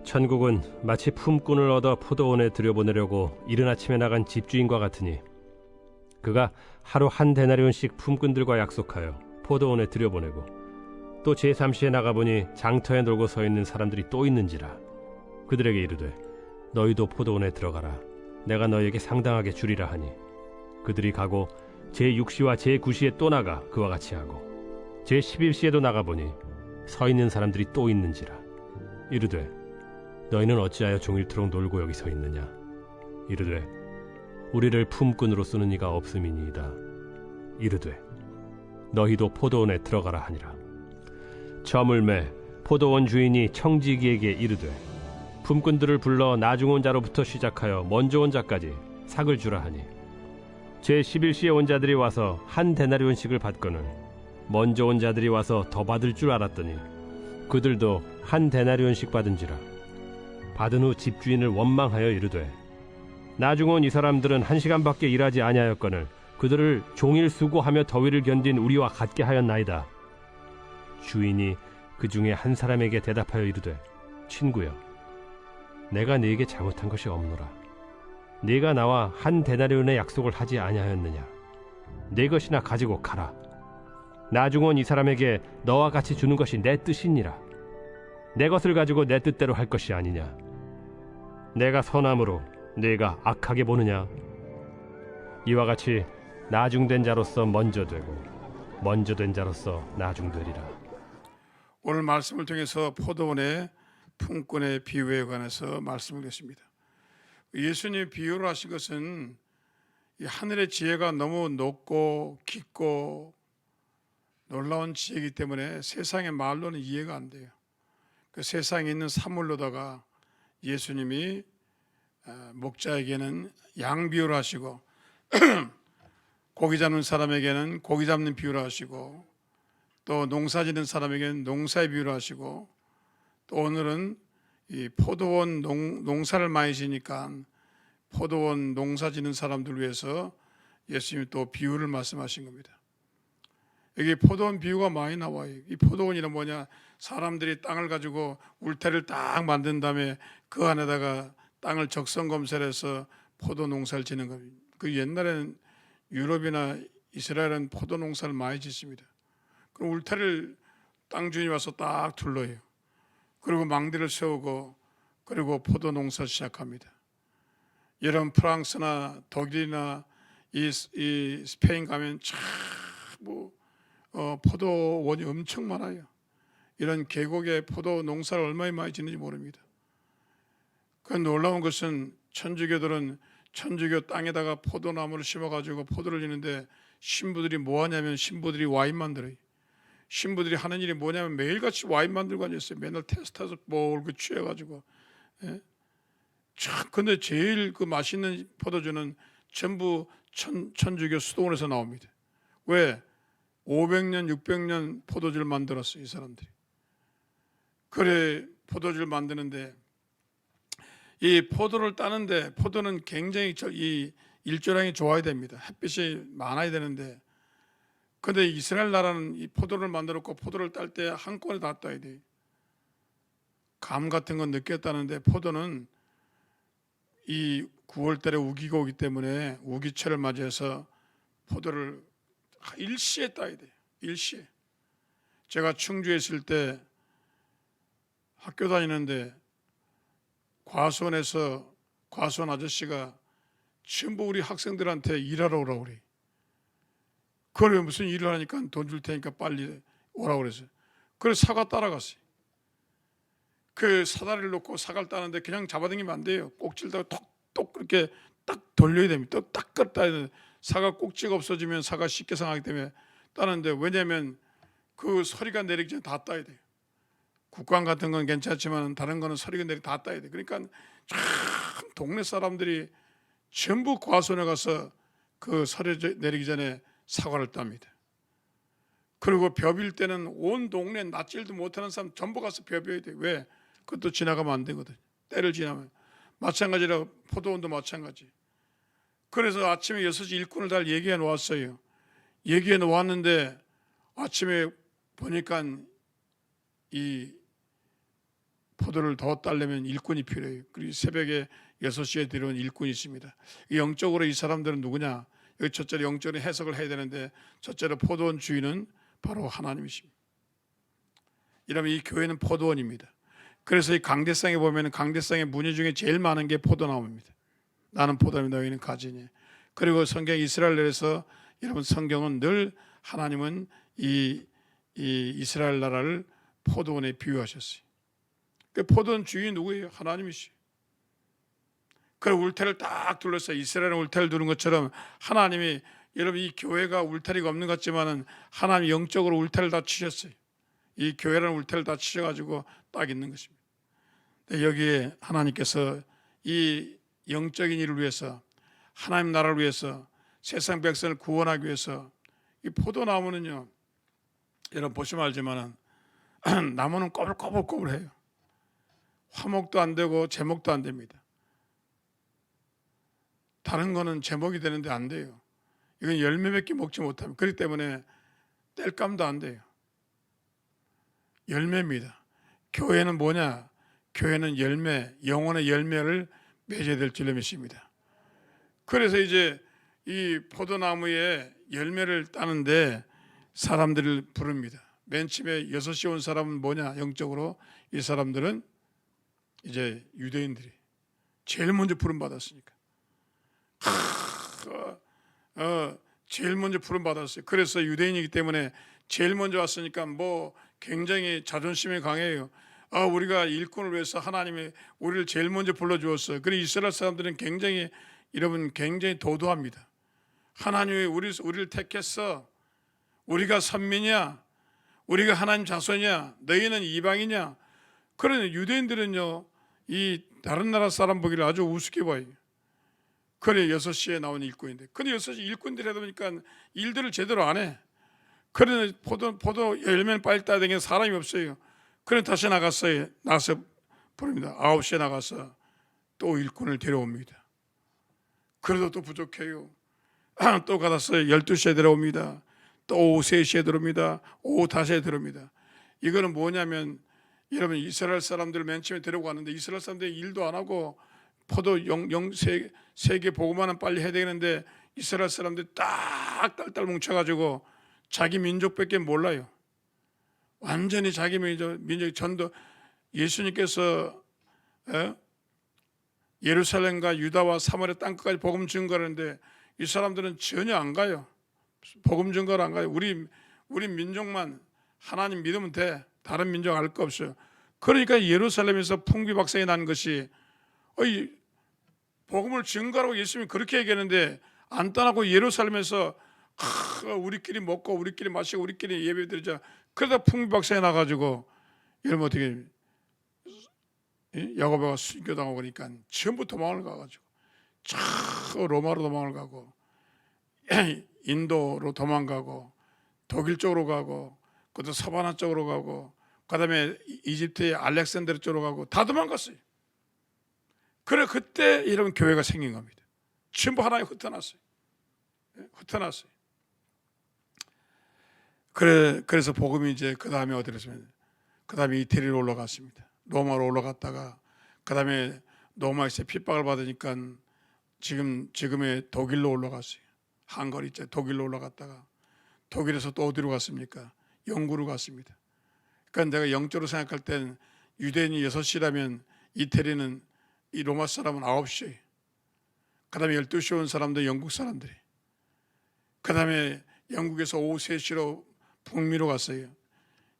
천국은 마치 품꾼을 얻어 포도원에 들여보내려고 이른 아침에 나간 집주인과 같으니 그가 하루 한 데나리온씩 품꾼들과 약속하여 포도원에 들여보내고 또 제3시에 나가보니 장터에 놀고 서 있는 사람들이 또 있는지라 그들에게 이르되 너희도 포도원에 들어가라 내가 너희에게 상당하게 주리라 하니 그들이 가고 제6시와 제9시에 또 나가 그와 같이 하고 제11시에도 나가보니 서 있는 사람들이 또 있는지라 이르되 너희는 어찌하여 종일토록 놀고 여기 서 있느냐 이르되 우리를 품꾼으로 쓰는 이가 없음이니이다 이르되 너희도 포도원에 들어가라 하니라. 저물매 포도원 주인이 청지기에게 이르되 품꾼들을 불러 나중 온 자로부터 시작하여 먼저 온 자까지 삭을 주라 하니 제11시에 온 자들이 와서 한 데나리온씩을 받거늘 먼저 온 자들이 와서 더 받을 줄 알았더니 그들도 한 데나리온씩 받은지라. 받은 후 집주인을 원망하여 이르되 나중 온 이 사람들은 1시간밖에 일하지 아니하였거늘 그들을 종일 수고하며 더위를 견딘 우리와 같게 하였나이다. 주인이 그 중에 한 사람에게 대답하여 이르되 친구여 내가 네게 잘못한 것이 없노라. 네가 나와 한 데나리온의 약속을 하지 아니하였느냐. 네 것이나 가지고 가라. 나중 온 이 사람에게 너와 같이 주는 것이 내 뜻이니라. 내 것을 가지고 내 뜻대로 할 것이 아니냐. 내가 선함으로 네가 악하게 보느냐. 이와 같이 나중된 자로서 먼저 되고 먼저 된 자로서 나중되리라. 오늘 말씀을 통해서 포도원의 품꾼의 비유에 관해서 말씀을 드렸습니다. 예수님이 비유를 하신 것은 이 하늘의 지혜가 너무 높고 깊고 놀라운 지혜이기 때문에 세상의 말로는 이해가 안 돼요. 그 세상에 있는 사물로다가 예수님이 목자에게는 양 비유를 하시고 고기 잡는 사람에게는 고기 잡는 비유를 하시고 또 농사 짓는 사람에게는 농사의 비유를 하시고 또 오늘은 이 포도원 농사를 많이 지니까 포도원 농사 짓는 사람들 위해서 예수님이 또 비유를 말씀하신 겁니다. 여기 포도원 비유가 많이 나와요. 이 포도원이란 뭐냐? 사람들이 땅을 가지고 울타리를 딱 만든 다음에 그 안에다가 땅을 적성검사해서 포도 농사를 짓는 겁니다. 그 옛날에는 유럽이나 이스라엘은 포도 농사를 많이 짓습니다. 그럼 울타리를 땅 주인이 와서 딱 둘러요. 그리고 망대를 세우고 그리고 포도 농사 시작합니다. 여러분 프랑스나 독일이나 이 스페인 가면 참 포도원이 엄청 많아요. 이런 계곡에 포도 농사를 얼마나 많이 짓는지 모릅니다. 그 놀라운 것은 천주교들은 천주교 땅에다가 포도나무를 심어가지고 포도를 지는데 신부들이 뭐 하냐면 신부들이 와인 만들어요. 신부들이 하는 일이 뭐냐면 매일같이 와인 만들고 앉았어요. 맨날 테스트해서 몰고 취해가지고. 예? 근데 제일 그 맛있는 포도주는 전부 천주교 수도원에서 나옵니다. 왜? 500년, 600년 포도주를 만들었어요, 이 사람들이. 그래 포도주를 만드는데 이 포도를 따는데 포도는 굉장히 이 일조량이 좋아야 됩니다. 햇빛이 많아야 되는데 근데 이스라엘 나라는 이 포도를 만들었고 포도를 딸 때 한꺼번에 다 따야 돼요. 감 같은 건 늦게 따는데 포도는 이 9월달에 우기가 오기 때문에 우기철을 맞이해서 포도를 일시에 따야 돼요. 일시에. 제가 충주에 있을 때 학교 다니는데 과수원에서 과수원 아저씨가 전부 우리 학생들한테 일하러 오라고 그래. 그걸 무슨 일을 하니까 돈 줄 테니까 빨리 오라고 그랬어요. 그래서 사과 따라갔어요. 그 사다리를 놓고 사과를 따는데 그냥 잡아당기면 안 돼요. 꼭지를 톡톡 그렇게 딱 돌려야 됩니다. 딱 따야 돼요. 사과 꼭지가 없어지면 사과 쉽게 상하기 때문에 따는데 왜냐하면 그 서리가 내리기 전에 다 따야 돼요. 국광 같은 건 괜찮지만 다른 거는 서리가 내리기 다 따야 돼요. 그러니까 참 동네 사람들이 전부 과수원에 가서 그 서리 내리기 전에 사과를 땁니다. 그리고 벼빌 때는 온 동네 낯질도 못하는 사람 전부 가서 벼벼야 돼요. 왜? 그것도 지나가면 안 되거든요. 때를 지나면. 마찬가지로 포도원도 마찬가지. 그래서 아침에 6시 일꾼을 다 얘기해 놓았어요. 얘기해 놓았는데 아침에 보니까 이 포도를 더 따려면 일꾼이 필요해요. 그리고 새벽에 6시에 들어온 일꾼이 있습니다. 영적으로 이 사람들은 누구냐? 여기 첫째로 영적으로 해석을 해야 되는데, 첫째로 포도원 주인은 바로 하나님이십니다. 이러면 이 교회는 포도원입니다. 그래서 이 강대상에 보면 강대상의 문의 중에 제일 많은 게 포도나무입니다. 나는 포도나무, 너희는 가지니. 그리고 성경 이스라엘에서 여러분 성경은 늘 하나님은 이 이스라엘 나라를 포도원에 비유하셨어요. 그 포도원 주인이 누구예요? 하나님이시죠. 그 울타리를 딱 둘러서 이스라엘은 울타리를 두는 것처럼 하나님이, 여러분 이 교회가 울타리가 없는 것 같지만은 하나님 영적으로 울타리를 다 치셨어요. 이 교회라는 울타리를 다 치셔가지고 딱 있는 것입니다. 여기에 하나님께서 이 영적인 일을 위해서, 하나님 나라를 위해서, 세상 백성을 구원하기 위해서 이 포도나무는요, 여러분 보시면 알지만은 나무는 꼬불꼬불꼬불해요. 화목도 안 되고 제목도 안 됩니다. 다른 거는 제목이 되는데 안 돼요. 이건 열매밖에 먹지 못합니다. 그렇기 때문에 뗄감도 안 돼요. 열매입니다. 교회는 뭐냐? 교회는 열매, 영혼의 열매를 맺어야 될 줄로 믿습니다. 그래서 이제 이 포도나무에 열매를 따는데 사람들을 부릅니다. 맨 처음에 6시 온 사람은 뭐냐? 영적으로 이 사람들은 이제 유대인들이 제일 먼저 부름받았으니까 제일 먼저 부름받았어요. 그래서 유대인이기 때문에 제일 먼저 왔으니까 뭐 굉장히 자존심이 강해요. 우리가 일꾼을 위해서 하나님이 우리를 제일 먼저 불러주었어요. 그리고 이스라엘 사람들은 굉장히, 여러분 굉장히 도도합니다. 하나님이 우리를 택했어. 우리가 선민이야. 우리가 하나님 자손이야. 너희는 이방이냐. 그러니 유대인들은요, 이 다른 나라 사람 보기를 아주 우습게 봐요. 그래 6시에 나온 일꾼인데, 근데 6시 일꾼들이 하다 보니까 일들을 제대로 안 해. 그러니 포도 열매는 빨리 따야 되는 사람이 없어요. 그래 다시 나갔어요. 나서 부릅니다. 9시에 나가서 또 일꾼을 데려옵니다. 그래도 또 부족해요. 또 가서 12시에 데려옵니다. 또 오후 3시에 들어옵니다. 오후 5시에 들어옵니다. 이거는 뭐냐면, 여러분 이스라엘 사람들을 맨 처음에 데리고 갔는데 이스라엘 사람들이 일도 안 하고 포도 세계 보고만은 빨리 해야 되는데 이스라엘 사람들이 딱 딸딸 뭉쳐가지고 자기 민족밖에 몰라요. 완전히 자기 민족 전도, 예수님께서 예루살렘과 유다와 사마리아 땅끝까지 복음 증거하는데 이 사람들은 전혀 안 가요. 복음 증거를 안 가요. 우리 민족만 하나님 믿으면 돼. 다른 민족 알 거 없어요. 그러니까 예루살렘에서 풍비박산이 난 것이, 복음을 증거하라고 예수님이 그렇게 얘기했는데 안 떠나고 예루살렘에서 우리끼리 먹고 우리끼리 마시고 우리끼리 예배드리자. 그러다 풍비박산이 나가지고, 여러분 어떻게 야고보가 순교당하고 그러니까 전부 도망을 가가지고 로마로 도망을 가고 인도로 도망가고 독일 쪽으로 가고 그것도 서바나 쪽으로 가고 그다음에 이집트의 알렉산드르 쪽으로 가고 다 도망갔어요. 그래 그때 이런 교회가 생긴 겁니다. 전부 하나에 흩어놨어요. 흩어놨어요. 그래서 복음이 이제 그 다음에 어디로 했으면, 그 다음에 이태리로 올라갔습니다. 로마로 올라갔다가 그 다음에 로마에서 핍박을 받으니까 지금의 독일로 올라갔어요. 한거리 있죠. 독일로 올라갔다가 독일에서 또 어디로 갔습니까? 영구로 갔습니다. 그러니까 내가 영적으로 생각할 땐 유대인이 6시라면 이태리는, 이 로마 사람은 9시, 그 다음에 12시 온 사람들 영국 사람들이, 그 다음에 영국에서 오후 3시로 북미로 갔어요.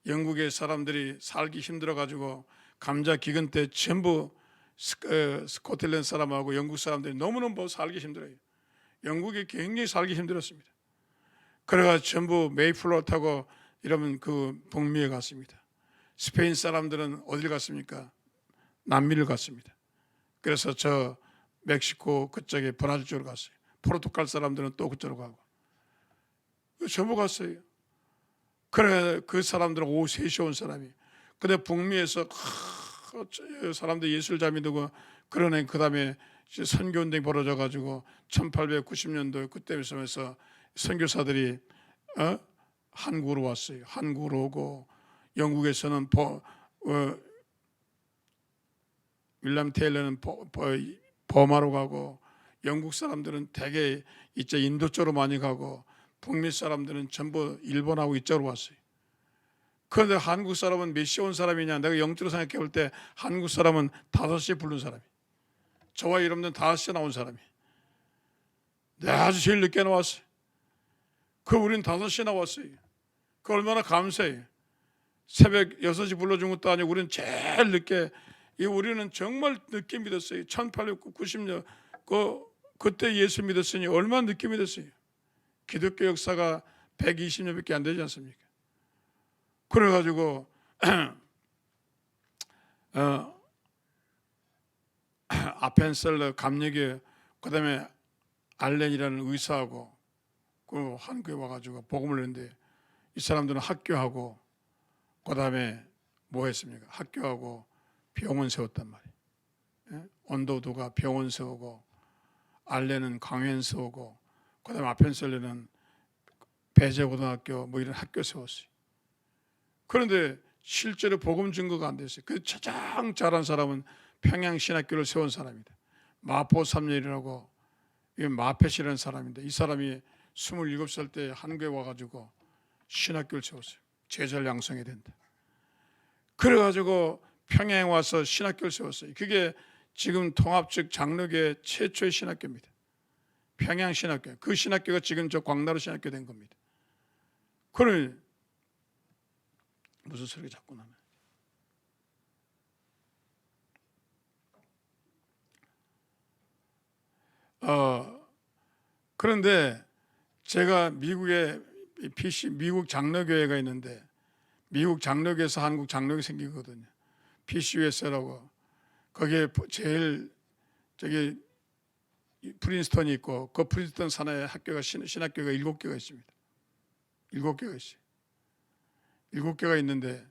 영국의 사람들이 살기 힘들어가지고 감자 기근 때 전부 스코틀랜드 사람하고 영국 사람들이 너무너무 살기 힘들어요. 영국이 굉장히 살기 힘들었습니다. 그래가 전부 메이플로 타고 이러면 그 북미에 갔습니다. 스페인 사람들은 어딜 갔습니까? 남미를 갔습니다. 그래서 저 멕시코 그쪽에 브라질 쪽으로 갔어요. 포르투갈 사람들은 또 그쪽으로 가고 전부 갔어요. 그래 그 사람들은 오후 3시에 온 사람이. 근데 북미에서 사람들 예술 잘 믿고 그러네. 그 다음에 선교운동이 벌어져가지고 1890년도 그때 있으면서 선교사들이 한국으로 왔어요. 한국으로 오고 영국에서는 윌리엄 테일러는 버마로 가고, 영국 사람들은 대개 이쪽 인도 쪽으로 많이 가고, 북미 사람들은 전부 일본하고 이쪽으로 왔어요. 그런데 한국 사람은 몇 시에 온 사람이냐? 내가 영적으로 생각해 볼 때 한국 사람은 5시에 부른 사람이, 저와 여러분들은 5시에 나온 사람이, 내가 아주 제일 늦게 나왔어요. 우리는 5시에 나왔어요. 그 얼마나 감사해요. 새벽 6시 불러준 것도 아니고 우리는 제일 늦게, 우리는 정말 늦게 믿었어요. 1890년 그때 예수 믿었으니 얼마나 늦게 믿었어요. 기독교 역사가 120년밖에 안 되지 않습니까? 그래가지고 아펜셀러 감리교, 그다음에 알렌이라는 의사하고 그 한국에 와가지고 복음을 했는데, 이 사람들은 학교하고 그다음에 뭐 했습니까? 학교하고 병원 세웠단 말이에요. 언도두가 병원 세우고, 알렌은 강연 세우고, 그다음에 아펜셀러는 배제고등학교 뭐 이런 학교 세웠어요. 그런데 실제로 복음 증거가 안 됐어요. 그 가장 잘한 사람은 평양신학교를 세운 사람입니다. 마포 삼년이라고, 마펫이라는 사람인데, 이 사람이 27살 때 한국에 와가지고 신학교를 세웠어요. 제자를 양성해야 된다. 그래가지고 평양에 와서 신학교를 세웠어요. 그게 지금 통합적 장로교의 최초의 신학교입니다. 평양신학교. 그 신학교가 지금 저 광나루 신학교 된 겁니다. 그래, 무슨 소리가 자꾸 나네. 그런데 제가 미국에 미국 장로교회가 있는데, 미국 장로교에서 한국 장로교 생기거든요. PCUS라고. 거기에 제일 저기 프린스턴이 있고, 그 프린스턴 산하에 학교가 신학교가 7개가 있습니다. 7개가 있어요. 7개가 있는데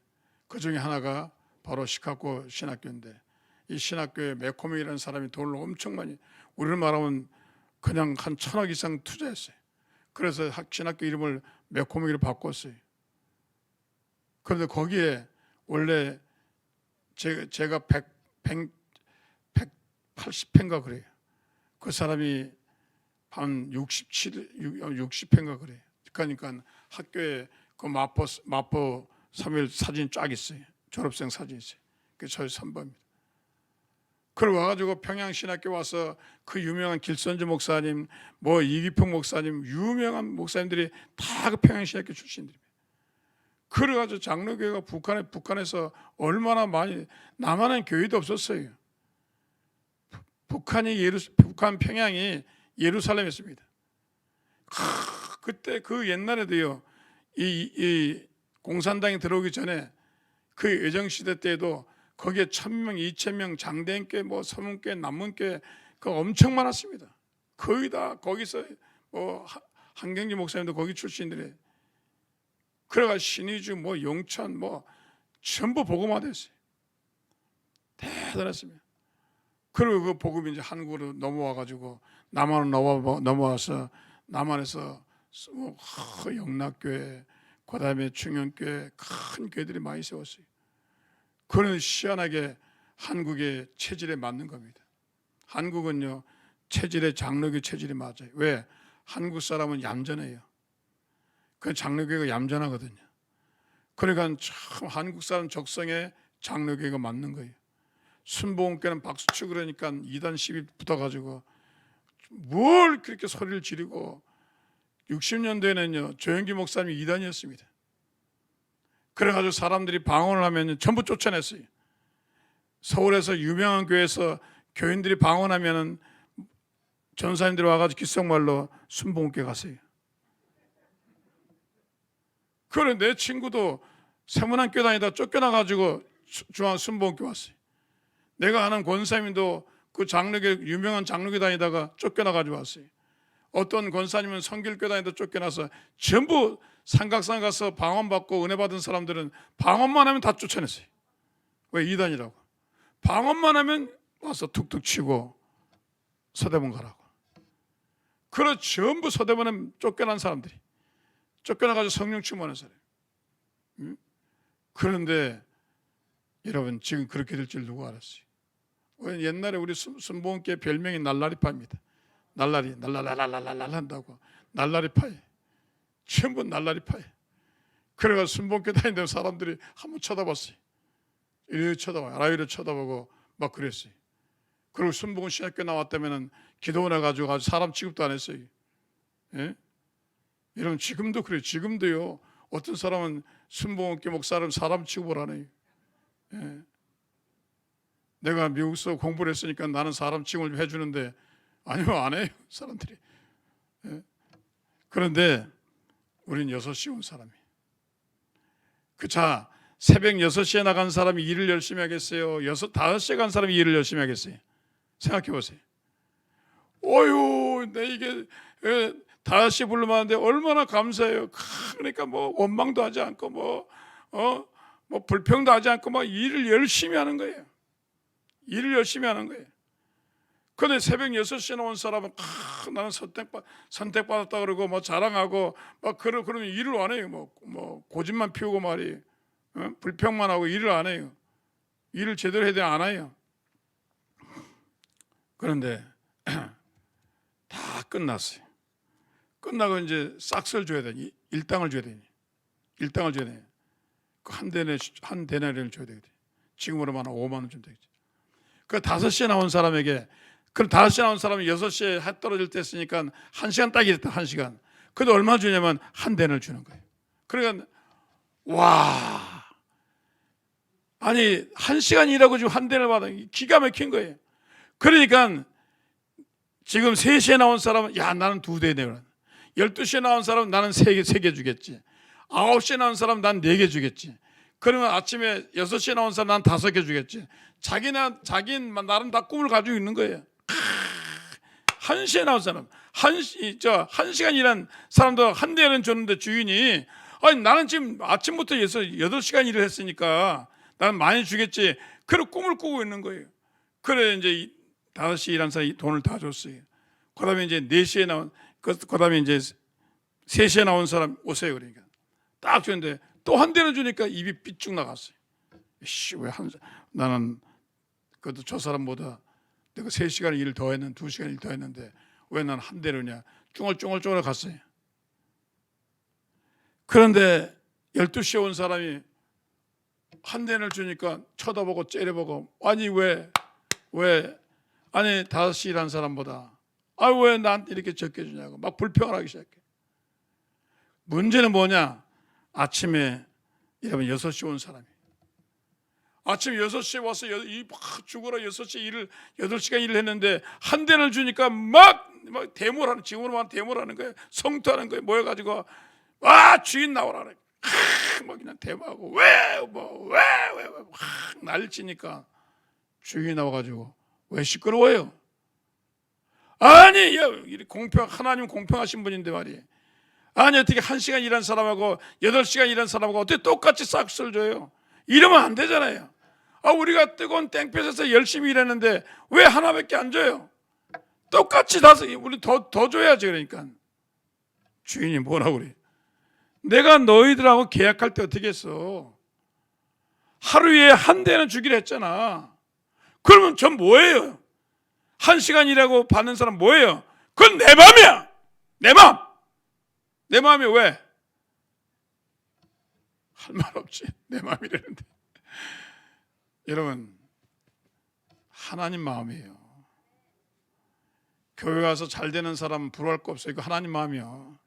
그 중에 하나가 바로 시카고 신학교인데, 이 신학교에 매코믹이라는 사람이 돈을 엄청 많이, 우리를 말하면 그냥 한 1,000억 이상 투자했어요. 그래서 신학교 이름을 매코믹으로 바꿨어요. 그런데 거기에 원래 제가 180회인가 그래요. 그 사람이 한 60회인가 그래요. 그러니까 학교에 그 마포 3일 사진 쫙 있어요. 졸업생 사진 있어요. 그게 저희 선배입니다. 그걸 와가지고 평양신학교 와서 그 유명한 길선주 목사님, 뭐 이기평 목사님, 유명한 목사님들이 다 그 평양신학교 출신들입니다. 그래가지고 장로교회가 북한에서 얼마나 많이, 남한은 교회도 없었어요. 북한 평양이 예루살렘이었습니다. 그때 그 옛날에도요, 이 공산당이 들어오기 전에 그 예정시대 때에도 거기에 1,000명, 2,000명 장대인교회, 뭐 서문교회, 남문교회 그 엄청 많았습니다. 거의 다 거기서 뭐 한경지 목사님도 거기 출신들이, 그래가 신의주, 뭐 용천, 뭐 전부 복음화됐어요. 대단했습니다. 그리고 그 복음이 이제 한국으로 넘어와가지고 남한으로 넘어와서 남한에서 영락교회, 그다음에 충영교회, 큰 교회들이 많이 세웠어요. 그런 희한하게 한국의 체질에 맞는 겁니다. 한국은요, 체질의 장로교 체질이 맞아요. 왜? 한국 사람은 얌전해요. 그 장로교가 얌전하거든요. 그러니까 참 한국 사람 적성에 장로교가 맞는 거예요. 순복음교는 박수치고 그러니까 이단 시비 붙어가지고 뭘 그렇게 소리를 지르고, 60년대에는요 조영기 목사님이 이단이었습니다. 그래가지고 사람들이 방언을 하면 전부 쫓아냈어요. 서울에서 유명한 교회에서 교인들이 방언하면은 전사님들이 와가지고 귓속말로 순복음교회 갔어요. 그래, 내 친구도 세문안교회 다니다 쫓겨나가지고 중앙 순복음교회 왔어요. 내가 아는 권사님도 그 장로교, 유명한 장로교 다니다가 쫓겨나가지고 왔어요. 어떤 권사님은 성길교회 다니다 쫓겨나서 전부 삼각산 가서 방언 받고 은혜 받은 사람들은 방언만 하면 다 쫓아냈어요. 왜? 이단이라고. 방언만 하면 와서 툭툭 치고 서대문 가라고. 그래, 전부 서대문에 쫓겨난 사람들이, 쫓겨나가지고 성령 충만한 사람. 그런데 여러분, 지금 그렇게 될 줄 누가 알았어요? 옛날에 우리 순복음교회 별명이 날라리파입니다. 날라리 날라라라라라 한다고 날라리파에 전부 날라리파에. 그래가 순복음교회 다니는 사람들이 한번 쳐다봤어요. 이렇게 쳐다봐요. 아라이를 쳐다보고 막 그랬어요. 그리고 순복음 신학교 나왔다면은 기도원에 가지고 아주 사람 취급도 안 했어요. 예? 이러면 지금도 그래요. 지금도요. 어떤 사람은 순복음교회 목사는 사람 취급을 안 해요. 예? 내가 미국서 공부를 했으니까 나는 사람 취급을 좀 해주는데 아니면 안 해요. 사람들이. 예? 그런데 우린 6시 온 사람이. 자, 새벽 6시에 나간 사람이 일을 열심히 하겠어요? 5시에 간 사람이 일을 열심히 하겠어요? 생각해 보세요. 어휴, 내 이게 5시에 불러봤는데 얼마나 감사해요. 그러니까 뭐 원망도 하지 않고 뭐 불평도 하지 않고 막 일을 열심히 하는 거예요. 일을 열심히 하는 거예요. 그런데 새벽 6시에 나온 사람은 나는 선택받았다 그러고 뭐 자랑하고 막 그러면 일을 안 해요. 뭐 고집만 피우고 말이에요. 불평만 하고 일을 안 해요. 일을 제대로 해야 되나 안 해요. 그런데 다 끝났어요. 끝나고 이제 싹스를 줘야 되니 일당을 줘야 되니 일당을 줘야 되니 한 데나리온을 줘야 되거든요. 지금으로 말하면 5만 원 좀 되겠지. 그 5시에 나온 사람에게 그럼 5시에 나온 사람이 6시에 해 떨어질 때 했으니까 1시간 딱 일했다. 1시간. 그래도 얼마 주냐면 한 데나리온을 주는 거예요. 그러니까 와, 아니 1시간 일하고 지금 한 데나리온을 받아. 기가 막힌 거예요. 그러니까 지금 3시에 나온 사람은 야 나는 2대 내라. 12시에 나온 사람은 나는 3개 주겠지. 9시에 나온 사람은 난 4개 주겠지. 그러면 아침에 6시에 나온 사람 난 5개 주겠지. 자기는 나름 다 꿈을 가지고 있는 거예요. 1시에 나온 사람 1시간 일한 사람도 한 대는 줬는데 주인이 아니 나는 지금 아침부터 8시간 일을 했으니까 나는 많이 주겠지. 그런 꿈을 꾸고 있는 거예요. 그래 이제 5시 일한 사람이 돈을 다 줬어요. 그 다음에 이제 4시에 나온 그 다음에 이제 3시에 나온 사람 오세요. 그러니까 딱 주는데 또 한 대는 주니까 입이 삐쭉 나갔어요. 나는 그래도 저 사람보다 내가 3시간 일을 더 했는데 2시간 일 더 했는데 왜 난 한 대로냐 쫑얼쫑얼 갔어요. 그런데 12시에 온 사람이 한 대를 주니까 쳐다보고 째려보고 아니 왜 아니 5시 일한 사람보다 왜 나한테 이렇게 적게 주냐고 막 불평을 하기 시작해. 문제는 뭐냐? 아침에 이러면 6시 온 사람이 아침 6시에 와서 막 죽어라 6시 일을 8시간 일을 했는데 한 대를 주니까 막 데모를 하는 지금으로 말하면 데모를 하는 거예요. 성토하는 거예요. 모여가지고 주인 나오라 그래. 막 그냥 데모하고 왜 난리치니까 주인이 나와가지고 왜 시끄러워요? 아니 하나님 공평하신 분인데 말이에요. 아니 어떻게 1시간 일한 사람하고 8시간 일한 사람하고 어떻게 똑같이 싹스를 줘요? 이러면 안 되잖아요. 우리가 뜨거운 땡볕에서 열심히 일했는데 왜 하나밖에 안 줘요? 똑같이 우리 더 줘야지. 그러니까 주인이 뭐라고 그래? 내가 너희들하고 계약할 때 어떻게 했어? 하루에 한 대는 주기로 했잖아. 그러면 전 뭐예요? 1시간 일하고 받는 사람 뭐예요? 그건 내 맘이야. 내 마음이 왜? 할 말 없지. 내 마음이라는데. 여러분 하나님 마음이에요. 교회 가서 잘 되는 사람은 부러워할 거 없어요. 이거 하나님 마음이야.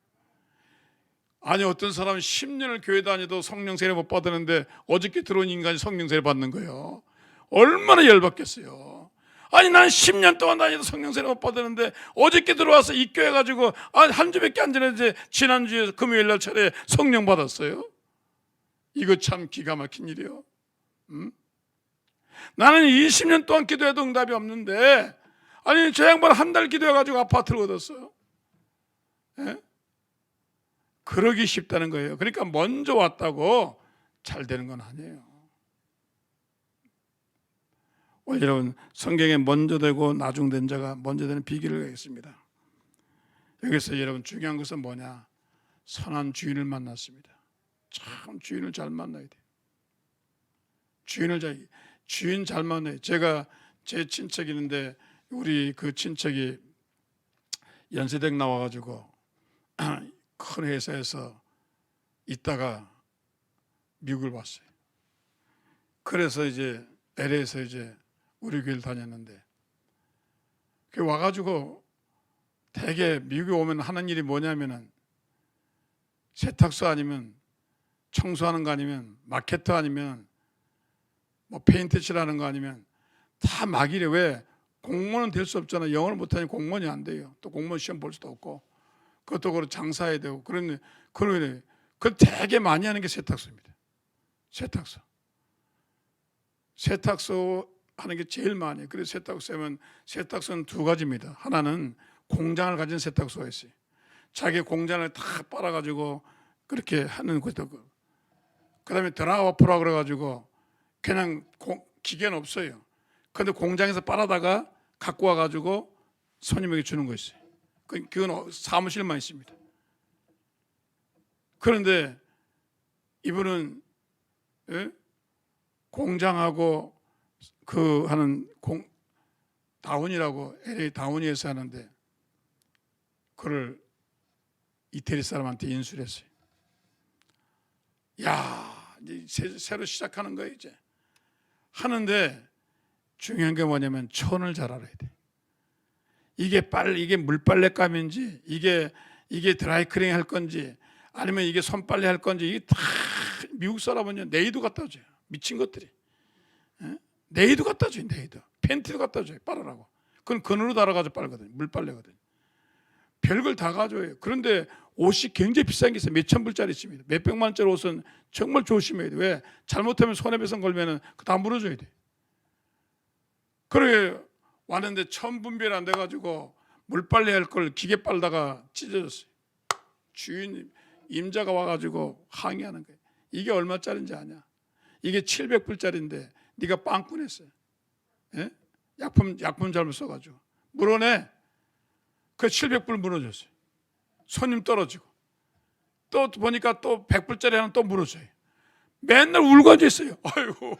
아니 어떤 사람은 10년을 교회 다니도 성령 세례 못 받았는데 어저께 들어온 인간이 성령 세례 받는 거예요. 얼마나 열받겠어요. 아니 나는 10년 동안 다니도 성령 세례 못 받았는데 어저께 들어와서 이 교회 가지고 한 주밖에 안 지났는데 지난주에 금요일날 차례 성령 받았어요. 이거 참 기가 막힌 일이에요. 나는 20년 동안 기도해도 응답이 없는데 아니 저 양반 한 달 기도해가지고 아파트를 얻었어요. 예? 그러기 쉽다는 거예요. 그러니까 먼저 왔다고 잘 되는 건 아니에요. 오늘 여러분 성경에 먼저 되고 나중된 자가 먼저 되는 비결을 가겠습니다. 여기서 여러분 중요한 것은 뭐냐? 선한 주인을 만났습니다. 참 주인을 잘 만나야 돼요. 주인 잘 만나요. 제가 제 친척이 있는데 우리 그 친척이 연세대 나와가지고 큰 회사에서 있다가 미국을 왔어요. 그래서 이제 LA에서 이제 우리 교회를 다녔는데 그 와가지고 대개 미국에 오면 하는 일이 뭐냐면은 세탁소 아니면 청소하는 거 아니면 마케터 아니면 뭐 페인트 칠하는 거 아니면 다 막 이래. 왜? 공무원은 될 수 없잖아. 영어를 못하니 공무원이 안 돼요. 또 공무원 시험 볼 수도 없고 그것도 그렇고 장사해야 되고 그런 그 되게 많이 하는 게 세탁소입니다. 세탁소 하는 게 제일 많이 해요. 그래서 세탁소는 두 가지입니다. 하나는 공장을 가진 세탁소가 있어요. 자기 공장을 다 빨아가지고 그렇게 하는 것도 그 다음에 드라워프라 그래가지고 그냥 기계는 없어요. 근데 공장에서 빨아다가 갖고 와가지고 손님에게 주는 거 있어요. 그건 사무실만 있습니다. 그런데 이분은 공장하고 그 하는 다운이라고 LA 다운이에서 하는데 그걸 이태리 사람한테 인수를 했어요. 야, 이제 새로 시작하는 거예요 이제. 하는데 중요한 게 뭐냐면 천을 잘 알아야 돼. 이게 물빨래감인지 이게 드라이클링 할 건지 아니면 이게 손빨래 할 건지 이게 다 미국 사람은요 네이도 갖다 줘요. 미친 것들이. 네이도 갖다 줘요. 네이도. 팬티도 갖다 줘요. 빨으라고. 그건 그늘로 달아가지고 빨거든요. 물빨래거든요. 별걸 다 가져와요. 그런데 옷이 굉장히 비싼 게 있어요. 몇천 불짜리 있습니다. 몇백만 원짜리 옷은 정말 조심해야 돼요. 왜? 잘못하면 손해배상 걸면은 다 물어줘야 돼. 그래 왔는데 처음 분별 안 돼가지고 물빨래 할 걸 기계 빨다가 찢어졌어요. 주인 임자가 와가지고 항의하는 거예요. 이게 얼마짜리인지 아냐? 이게 700불짜리인데 네가 빵꾸냈어요. 예? 약품 잘못 써가지고 물어내. 그 700불 물어줬어요. 손님 떨어지고 또 보니까 또 100불짜리 하나 또 물어줘요. 맨날 울고 앉아 있어요. 아이고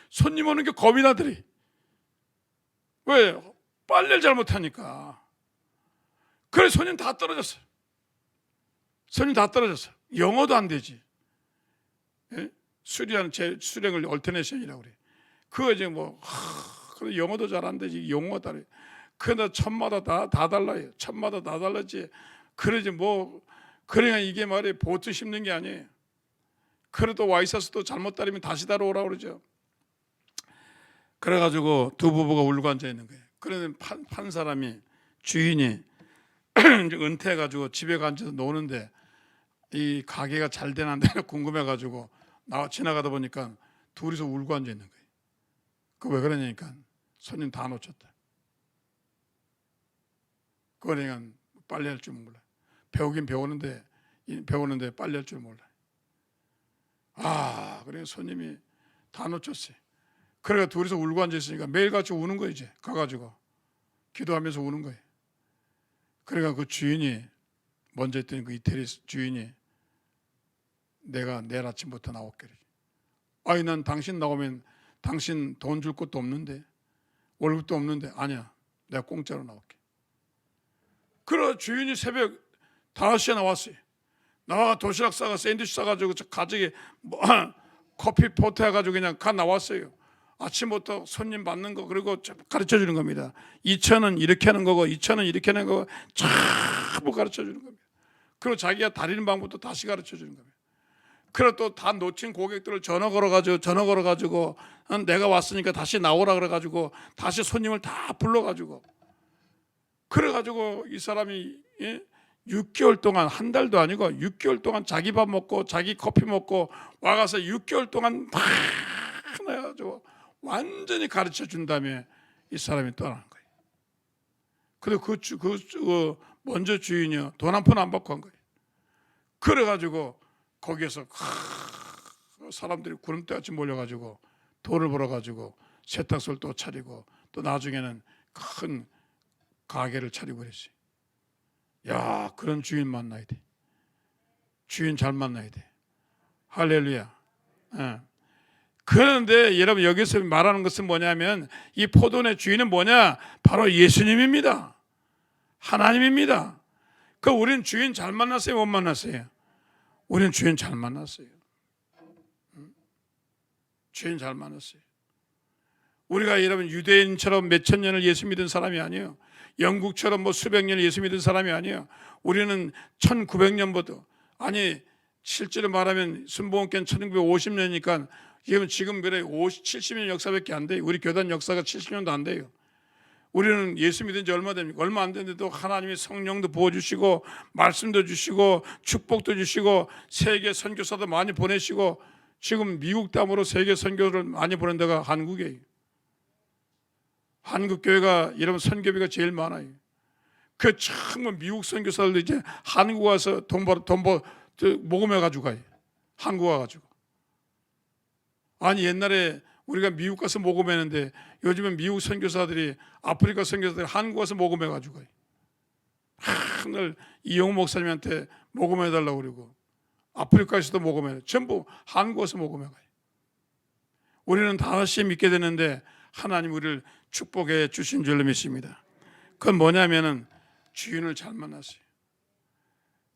손님 오는 게 겁이 나더리. 왜? 빨래를 잘못하니까. 그래 손님 다 떨어졌어요. 영어도 안 되지. 예? 수령을 얼터네이션이라고 그래. 그거 이제 그래 영어도 잘 안 되지. 영어가 다르. 그러나 천마다 다 달라요. 천마다 다 달라지. 그러지 그러니까 이게 말이에요. 보트 씹는 게 아니에요. 그래도 와 있어서 또 잘못 따르면 다시 따라오라 그러죠. 그래가지고 두 부부가 울고 앉아 있는 거예요. 그러면 판 사람이 주인이 이제 은퇴해가지고 집에 앉아서 노는데 이 가게가 잘 되나 안 되나 궁금해가지고 지나가다 보니까 둘이서 울고 앉아 있는 거예요. 그 왜 그러냐니까 손님 다 놓쳤다. 그러니까 빨래할 줄 몰라. 배우긴 배우는데 빨래할 줄 몰라. 그래 손님이 다 놓쳤어요. 그래가 둘이서 울고 앉아 있으니까 매일같이 우는 거예요. 이제 가가지고 기도하면서 우는 거예요. 그러니까 그 주인이 먼저 있던 그 이태리 주인이 내가 내일 아침부터 나올게. 아니 난 당신 나오면 당신 돈 줄 것도 없는데 월급도 없는데 아니야 내가 공짜로 나올게. 그래 주인이 새벽 5시에 나왔어요. 나와 도시락 싸가 샌드위치 싸가지고 가족이 커피 포트 해가지고 그냥 나왔어요. 아침부터 손님 받는 거 그리고 가르쳐 주는 겁니다. 2,000원 이렇게 하는 거고 2,000원 이렇게 하는 거고 전부 가르쳐 주는 겁니다. 그리고 자기가 다리는 방법도 다시 가르쳐 주는 겁니다. 그리고 또 다 놓친 고객들을 전화 걸어가지고 내가 왔으니까 다시 나오라 그래가지고 다시 손님을 다 불러가지고 그래가지고 이 사람이 6개월 동안 한 달도 아니고 6개월 동안 자기 밥 먹고 자기 커피 먹고 와가서 6개월 동안 다 해가지고 완전히 가르쳐 준 다음에 이 사람이 떠나는 거예요. 그리고 그 먼저 주인이요 돈 한 푼 안 받고 한 거예요. 그래가지고 거기에서 사람들이 구름대같이 몰려가지고 돈을 벌어가지고 세탁소를 또 차리고 또 나중에는 큰 가게를 차리고 그랬어요. 야, 그런 주인 만나야 돼. 주인 잘 만나야 돼. 할렐루야. 그런데 여러분 여기서 말하는 것은 뭐냐면 이 포도원의 주인은 뭐냐? 바로 예수님입니다. 하나님입니다. 그 우리는 주인 잘 만났어요? 못 만났어요? 우리는 주인 잘 만났어요. 주인 잘 만났어요. 우리가 여러분 유대인처럼 몇천 년을 예수 믿은 사람이 아니에요. 영국처럼 뭐 수백 년을 예수 믿은 사람이 아니에요. 우리는 1900년부터 아니 실제로 말하면 순복음교회는 1950년이니까 지금 그래 70년 역사밖에 안 돼요. 우리 교단 역사가 70년도 안 돼요. 우리는 예수 믿은 지 얼마 됩니까? 얼마 안 됐는데도 하나님이 성령도 부어주시고 말씀도 주시고 축복도 주시고 세계 선교사도 많이 보내시고 지금 미국 땅으로 세계 선교를 많이 보낸 데가 한국이에요. 한국 교회가 여러분 선교비가 제일 많아요. 그 정말 미국 선교사들도 이제 한국 와서 돈 모금해 가지고 가요. 한국 와 가지고. 아니 옛날에 우리가 미국 가서 모금했는데 요즘은 미국 선교사들이 아프리카 선교사들이 한국 와서 모금해 가지고 가요. 늘 이용호 목사님한테 모금해 달라고 그러고 아프리카에서도 모금해. 전부 한국 와서 모금해 가요. 우리는 다시 믿게 되는데 하나님 우리를 축복해 주신 줄로 믿습니다. 그건 뭐냐면은 주인을 잘 만났어요.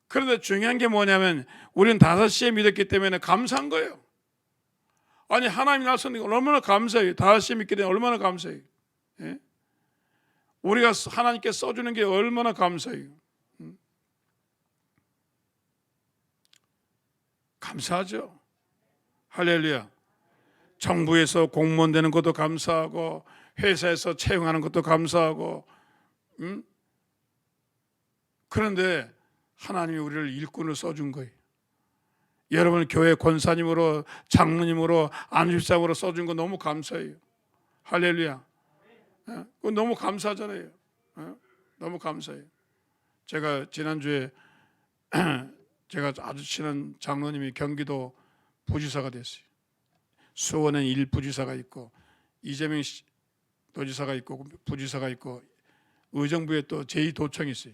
그런데 중요한 게 뭐냐면 우리는 5시에 믿었기 때문에 감사한 거예요. 아니 하나님이 나서니까 얼마나 감사해요. 5시에 믿게 되면 얼마나 감사해요. 예? 우리가 하나님께 써주는 게 얼마나 감사해요. 감사하죠. 할렐루야. 정부에서 공무원 되는 것도 감사하고 회사에서 채용하는 것도 감사하고 그런데 하나님이 우리를 일꾼을 써준 거예요. 여러분 교회 권사님으로 장로님으로 안수집사로 써준 거 너무 감사해요. 할렐루야. 너무 감사하잖아요. 너무 감사해요. 제가 지난주에 제가 아주 친한 장로님이 경기도 부지사가 됐어요. 수원엔 1부지사가 있고 이재명 도지사가 있고 부지사가 있고 의정부에 또 제2도청이 있어요.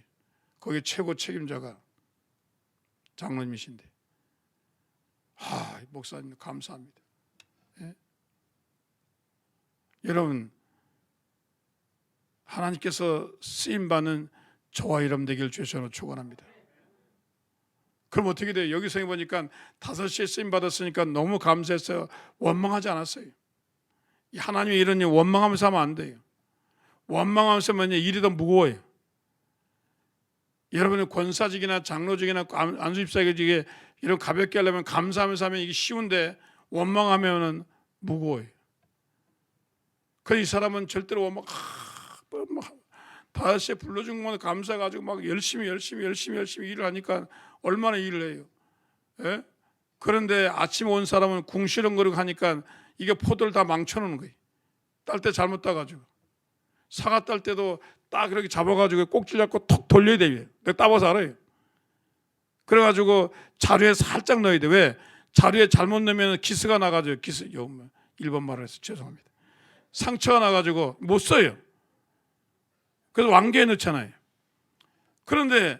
거기 최고 책임자가 장로님이신데 목사님 감사합니다. 예? 여러분 하나님께서 쓰임받는 저와 여러분 되기를 주의 이름으로 축원합니다. 그럼 어떻게 돼요? 여기서 보니까 5시에 쓰임 받았으니까 너무 감사해서 원망하지 않았어요. 하나님이 이런 일 원망하면서 하면 안 돼요. 원망하면서 하면 일이 더 무거워요. 여러분의 권사직이나 장로직이나 안수집사직에 이런 가볍게 하려면 감사하면서 하면 이게 쉬운데 원망하면은 무거워요. 그 이 사람은 절대로 원망 5시에 불러준 것만 감사해가지고 막 열심히 일을 하니까 얼마나 일을 해요. 예? 그런데 아침에 온 사람은 궁시렁거리고 하니까 이게 포도를 다 망쳐놓는 거예요. 딸 때 잘못 따가지고 사과 딸 때도 딱 그렇게 잡아가지고 꼭지 잡고 톡 돌려야 돼요. 내가 따봐서 알아요. 그래가지고 자루에 살짝 넣어야 돼. 왜? 자루에 잘못 넣으면 기스가 나가지고 일본 말을 해서 죄송합니다. 상처가 나가지고 못 써요. 그래서 왕개에 넣잖아요. 그런데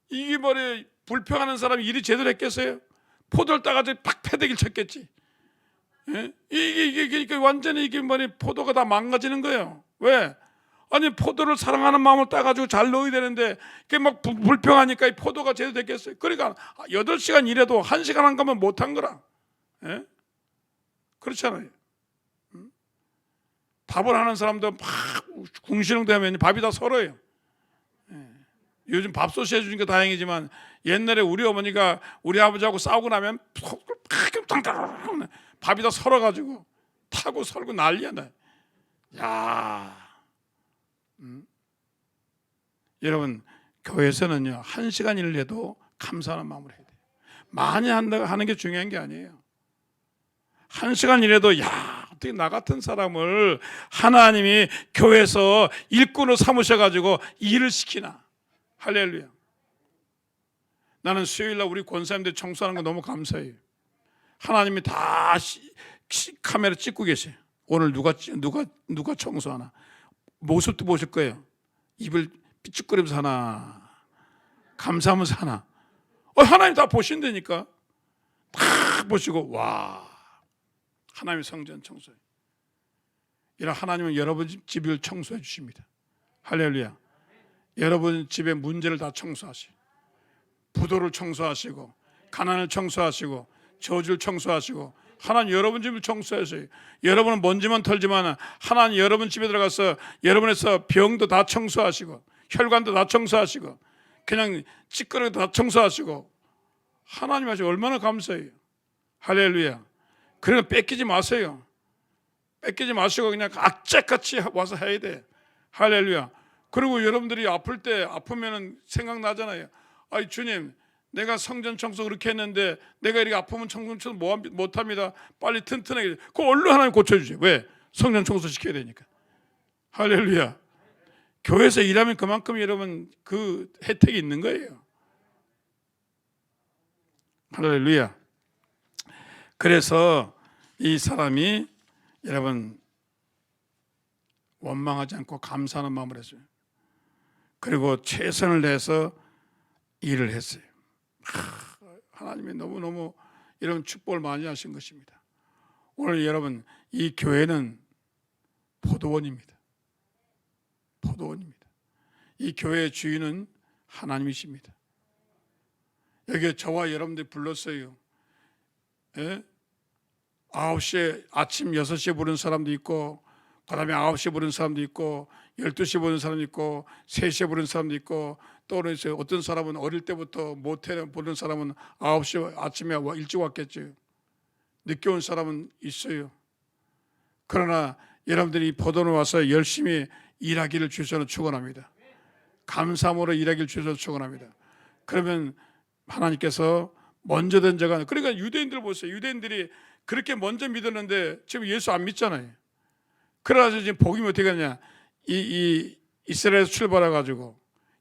이게 뭐래 불평하는 사람이 일이 제대로 했겠어요? 포도를 따가지고 팍 패대기를 쳤겠지. 예? 이게 완전히 이게 뭐니 포도가 다 망가지는 거예요. 왜? 아니 포도를 사랑하는 마음을 따가지고 잘 넣어야 되는데 이게 막 불평하니까 이 포도가 제대로 됐겠어요. 그러니까 8시간 일해도 1시간 한 거면 못한 거라. 예? 그렇잖아요. 밥을 하는 사람도 막 궁시렁대면 밥이 다 설어요. 예. 요즘 밥솥이 해주니까 다행이지만 옛날에 우리 어머니가 우리 아버지하고 싸우고 나면 밥이 다 설어가지고 타고 설고 난리야. 야, 여러분 교회에서는요 1시간 일을 해도 감사하는 마음으로 해야 돼요. 많이 한다고 하는 게 중요한 게 아니에요. 1시간 일해도 어떻게 나 같은 사람을 하나님이 교회에서 일꾼으로 삼으셔가지고 일을 시키나. 할렐루야. 나는 수요일날 우리 권사님들 청소하는 거 너무 감사해요. 하나님이 다 카메라 찍고 계세요. 오늘 누가 청소하나. 모습도 보실 거예요. 입을 삐죽거리면서 하나, 감사하면서 하나. 하나님 다 보신다니까. 다 보시고 와 하나님의 성전 청소해. 이런 하나님은 여러분 집을 청소해 주십니다. 할렐루야. 여러분 집의 문제를 다 청소하시고, 부도를 청소하시고, 가난을 청소하시고, 저주를 청소하시고, 하나님 여러분 집을 청소하세요. 여러분은 먼지만 털지만 하나님 여러분 집에 들어가서 여러분에서 병도 다 청소하시고, 혈관도 다 청소하시고, 그냥 찌꺼기도 다 청소하시고, 하나님 아시고 얼마나 감사해요. 할렐루야. 그러니까 뺏기지 마세요. 뺏기지 마시고 그냥 악착같이 와서 해야 돼. 할렐루야. 그리고 여러분들이 아플 때 아프면은 생각나잖아요. 아이 주님, 내가 성전 청소 그렇게 했는데 내가 이렇게 아프면 성전 청소 못합니다. 빨리 튼튼하게. 그거 얼른 하나님 고쳐주세요. 왜? 성전 청소 시켜야 되니까. 할렐루야. 교회에서 일하면 그만큼 여러분 그 혜택이 있는 거예요. 할렐루야. 그래서 이 사람이 여러분 원망하지 않고 감사하는 마음을 했어요. 그리고 최선을 다해서 일을 했어요. 하나님이 너무너무 이런 축복을 많이 하신 것입니다. 오늘 여러분 이 교회는 포도원입니다. 포도원입니다. 이 교회의 주인은 하나님이십니다. 여기에 저와 여러분들이 불렀어요. 예? 9시에 아침 6시에 부른 사람도 있고, 그 다음에 9시에 부른 사람도 있고, 12시에 부른 사람도 있고, 3시에 부른 사람도 있고, 또 어떤 사람은 어릴 때부터 모텔에 부른 사람은 9시 아침에 일찍 왔겠죠. 늦게 온 사람은 있어요. 그러나 여러분들이 포도원에 와서 열심히 일하기를 주셔서 축원합니다. 감사함으로 일하기를 주셔서 축원합니다. 그러면 하나님께서 먼저 된 자가, 그러니까 유대인들 보세요. 유대인들이 그렇게 먼저 믿었는데 지금 예수 안 믿잖아요. 그래서 지금 복음이 어떻게 하냐? 이 이스라엘에서 출발해가지고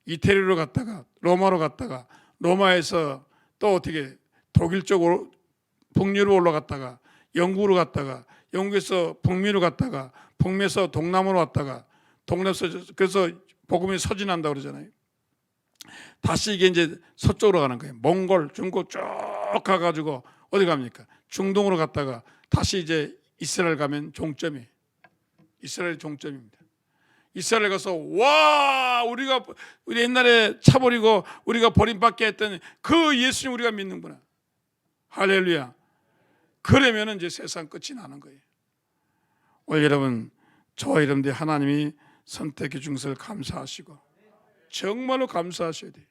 이태리로 갔다가 로마로 갔다가 로마에서 또 어떻게 독일 쪽으로 북유로 올라갔다가 영국으로 갔다가 영국에서 북미로 갔다가 북미에서 동남으로 왔다가 동남에서 그래서 복음이 서진한다 그러잖아요. 다시 이게 이제 서쪽으로 가는 거예요. 몽골, 중국 쭉 가가지고 어디 갑니까? 중동으로 갔다가 다시 이제 이스라엘 가면 종점이 이스라엘 종점입니다. 이스라엘 가서 와 우리가 우리 옛날에 차버리고 우리가 버림받게 했던 그 예수님 우리가 믿는구나. 할렐루야. 그러면 이제 세상 끝이 나는 거예요. 오늘 여러분 저와 여러분들 하나님이 선택해 준 것을 감사하시고 정말로 감사하셔야 돼요.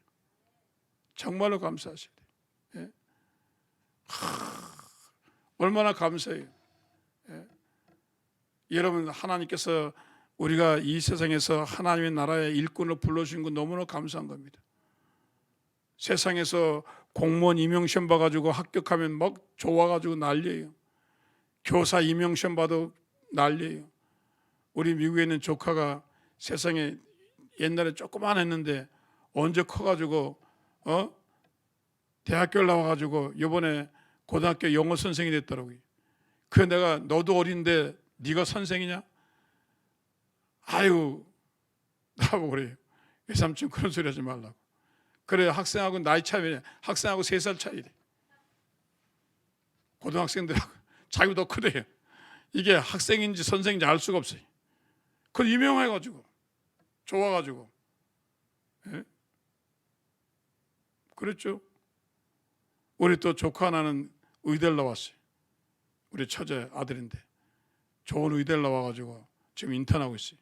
정말로 감사하셔야 돼요. 예? 얼마나 감사해요. 예? 여러분 하나님께서 우리가 이 세상에서 하나님의 나라의 일꾼을 불러주신 건 너무나 감사한 겁니다. 세상에서 공무원 임용시험 봐가지고 합격하면 막 좋아가지고 난리예요. 교사 임용시험 봐도 난리예요. 우리 미국에 있는 조카가 세상에 옛날에 조그만 했는데 언제 커가지고 대학교를 나와가지고 이번에 고등학교 영어 선생이 됐더라고요. 그래 내가 너도 어린데 네가 선생이냐? 아유 나보고 그래요. 외삼촌 그런 소리 하지 말라고. 그래 학생하고 나이 차이 학생하고 3살 차이래. 고등학생들하고 자기가 더 크대요. 이게 학생인지 선생인지 알 수가 없어요. 그 유명해가지고 좋아가지고 예? 그랬죠. 우리 또 조카 하나는 의대를 나왔어요. 우리 처제 아들인데 좋은 의대를 나와가지고 지금 인턴하고 있어요.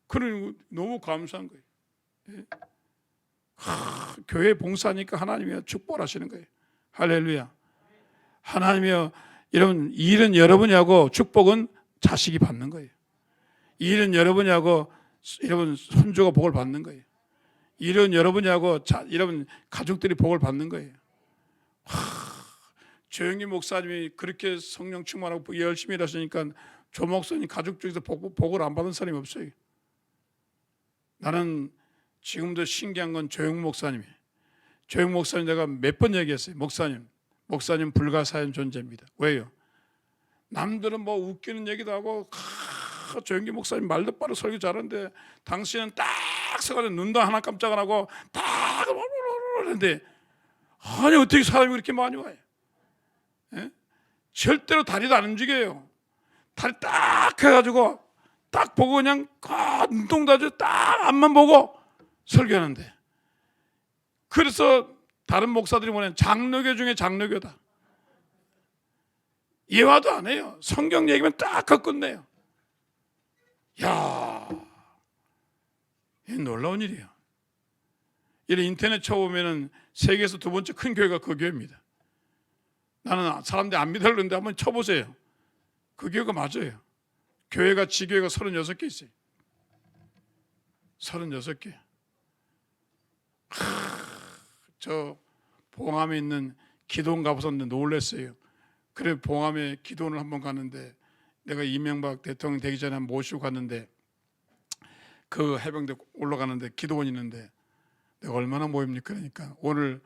그러니 너무 감사한 거예요. 예? 교회 봉사하니까 하나님이 축복하시는 거예요. 할렐루야. 하나님이여 이런 일은 여러분이 하고 축복은 자식이 받는 거예요. 일은 여러분이 하고 여러분 손주가 복을 받는 거예요. 일은 여러분이 하고 여러분 가족들이 복을 받는 거예요. 조영기 목사님이 그렇게 성령 충만하고 열심히 일하시니까 조 목사님 가족 중에서 복을 안 받은 사람이 없어요. 나는 지금도 신기한 건 조영 목사님이에요. 조영 목사님 내가 몇 번 얘기했어요. 목사님 불가사의 존재입니다. 왜요? 남들은 뭐 웃기는 얘기도 하고 조영기 목사님 말도 빠르고 설교 잘하는데 당신은 딱 서가지고 눈도 하나 깜짝 안 하고 딱 하는데 아니 어떻게 사람이 그렇게 많이 와요? 예? 절대로 다리도 안 움직여요. 다리 딱 해가지고 딱 보고 그냥 눈동도 아주 딱 앞만 보고 설교하는데, 그래서 다른 목사들이 뭐냐면 장로교 중에 장로교다. 예화도 안 해요. 성경 얘기면 딱 하고 끝내요. 야, 이 놀라운 일이에요. 이런 인터넷 쳐보면은 세계에서 두 번째 큰 교회가 그 교회입니다. 나는 사람들이 안 믿으려는데 한번 쳐보세요. 그 교회가 맞아요. 교회가 지교회가 36개 있어요. 36개. 저 봉암에 있는 기도원 가보서 놀랐어요. 그래 봉암에 기도원을 한번 갔는데, 내가 이명박 대통령 되기 전에 한번 모시고 갔는데, 그 해병대 올라가는데 기도원이 있는데, 내가 얼마나 모입니까? 그러니까 오늘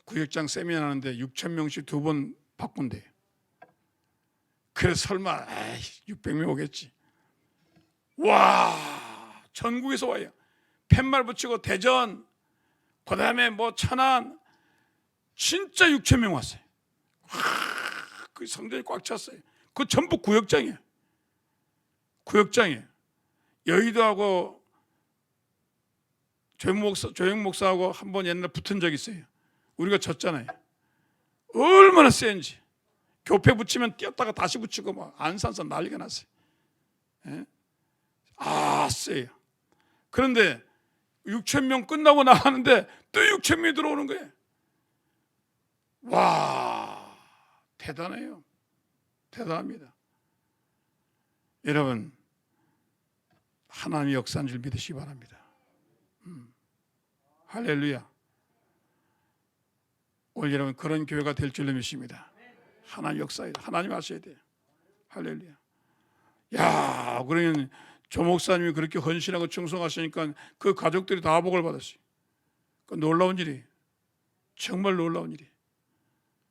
구역장 세미나 하는데 6,000명씩 2번 바꾼대요. 그래서 설마 600명 오겠지. 와, 전국에서 와요. 팻말 붙이고 대전, 그 다음에 뭐 천안, 진짜 6,000명 왔어요. 그 성전이 꽉 찼어요. 그 전부 구역장이에요. 구역장이에요. 여의도하고 조영 목사하고 한 번 옛날에 붙은 적이 있어요. 우리가 졌잖아요. 얼마나 센지. 교패 붙이면 뛰었다가 다시 붙이고 막 안산산 난리가 났어요. 예? 세요. 그런데 6,000명 끝나고 나가는데 또 6,000명이 들어오는 거예요. 와, 대단해요. 대단합니다. 여러분, 하나님의 역사인 줄 믿으시기 바랍니다. 할렐루야. 오늘 여러분 그런 교회가 될 줄로 믿습니다. 하나님 역사에 하나님 아셔야 돼요. 할렐루야. 야, 그러면 조 목사님이 그렇게 헌신하고 충성하시니까 그 가족들이 다 복을 받았어요. 그 놀라운 일이, 정말 놀라운 일이.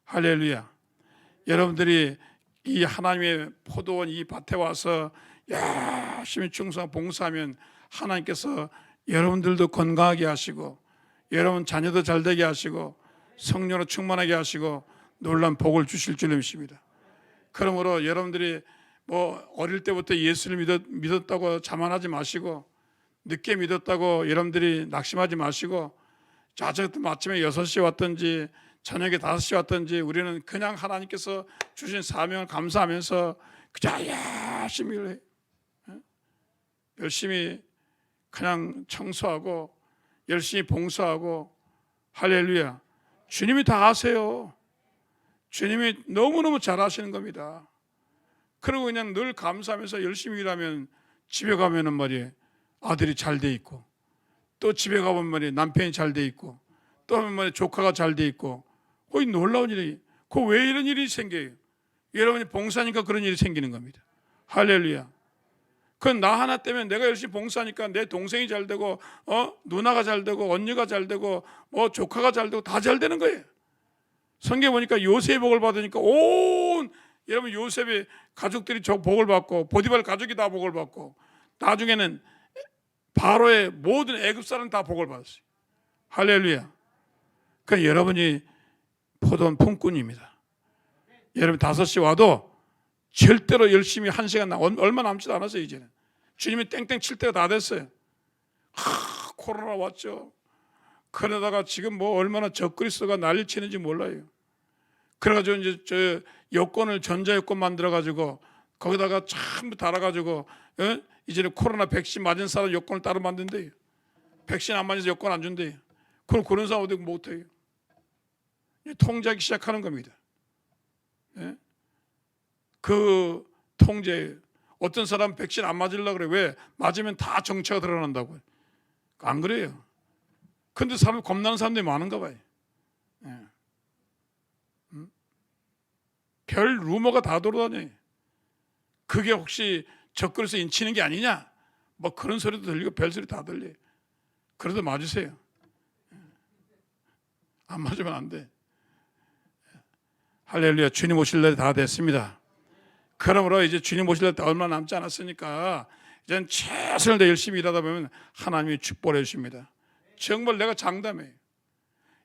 할렐루야. 여러분들이 이 하나님의 포도원 이 밭에 와서 열심히 충성 봉사하면 하나님께서 여러분들도 건강하게 하시고, 여러분 자녀도 잘되게 하시고, 성령으로 충만하게 하시고 놀라운 복을 주실 줄로 믿습니다. 그러므로 여러분들이 뭐 어릴 때부터 예수를 믿었다고 자만하지 마시고, 늦게 믿었다고 여러분들이 낙심하지 마시고, 자정부터 아침에 6시에 왔든지 저녁에 5시에 왔든지 우리는 그냥 하나님께서 주신 사명을 감사하면서 그냥 열심히 해요. 열심히 그냥 청소하고 열심히 봉사하고. 할렐루야. 주님이 다 아세요. 주님이 너무너무 잘 하시는 겁니다. 그리고 그냥 늘 감사하면서 열심히 일하면 집에 가면은 말이에요, 아들이 잘 돼 있고, 또 집에 가보면 말이에요, 남편이 잘 돼 있고, 또 하면 말이에요, 조카가 잘 돼 있고. 거의 놀라운 일이. 그 왜 이런 일이 생겨요? 여러분이 봉사하니까 그런 일이 생기는 겁니다. 할렐루야. 그건 나 하나 때문에, 내가 열심히 봉사하니까 내 동생이 잘 되고, 누나가 잘 되고, 언니가 잘 되고, 조카가 잘 되고, 다 잘 되는 거예요. 성경에 보니까 요셉의 복을 받으니까 여러분 요셉의 가족들이 저 복을 받고, 보디발 가족이 다 복을 받고, 나중에는 바로의 모든 애굽 사람 다 복을 받았어요. 할렐루야. 그러니까 여러분이 포도원 품꾼입니다. 여러분 5시 와도 절대로 열심히 1시간 얼마 남지도 않았어요. 이제는 주님이 땡땡 칠 때가 다 됐어요. 코로나 왔죠. 그러다가 지금 뭐 얼마나 적그리스도가 난리 치는지 몰라요. 그래가지고 이제 저 여권을 전자여권 만들어가지고 거기다가 전부 달아가지고 이제는 코로나 백신 맞은 사람 여권을 따로 만든대요. 백신 안 맞아서 여권 안 준대요. 그럼 그런 사람 어디 못해요. 통제하기 시작하는 겁니다. 예? 그 통제. 어떤 사람 백신 안 맞으려고 그래. 왜? 맞으면 다 정체가 드러난다고요. 안 그래요. 근데 사람 겁나는 사람들이 많은가 봐요. 예. 별 루머가 다 돌아다녀요. 그게 혹시 적그리스도 인치는 게 아니냐? 뭐 그런 소리도 들리고 별소리 다 들려요. 그래도 맞으세요. 안 맞으면 안 돼. 할렐루야. 주님 오실 날이 다 됐습니다. 그러므로 이제 주님 오실 날 얼마 남지 않았으니까 이제는 최선을 다해 열심히 일하다 보면 하나님이 축복을 해주십니다. 정말 내가 장담해요.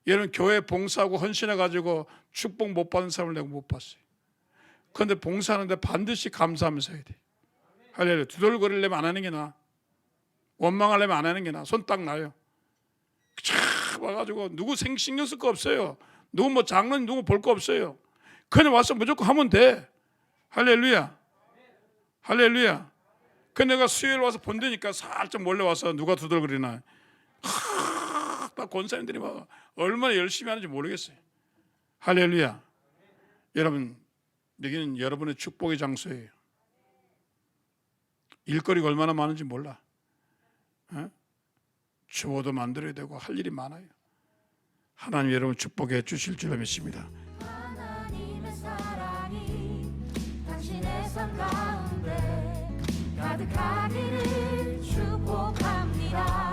여러분 교회 봉사하고 헌신해가지고 축복 못 받은 사람을 내가 못 봤어요. 그런데 봉사하는데 반드시 감사하면서 해야 돼. 할렐루야. 두덜거리려면 안 하는 게 나아. 원망하려면 안 하는 게 나아. 손 딱 나요. 촥 와가지고 누구 신경 쓸 거 없어요. 누구 뭐 장로님 누구 볼 거 없어요. 그냥 와서 무조건 하면 돼. 할렐루야. 할렐루야. 그 내가 수요일 와서 본다니까 살짝 몰래 와서 누가 두들거리나. 딱 권사님들이 막 얼마나 열심히 하는지 모르겠어요. 할렐루야. 여러분, 여기는 여러분의 축복의 장소예요. 일거리가 얼마나 많은지 몰라. 주어도 만들어야 되고 할 일이 많아요. 하나님 여러분 축복해 주실 줄 믿습니다. 하나님의 사랑이 당신의 삶 가운데 가득하기를 축복합니다.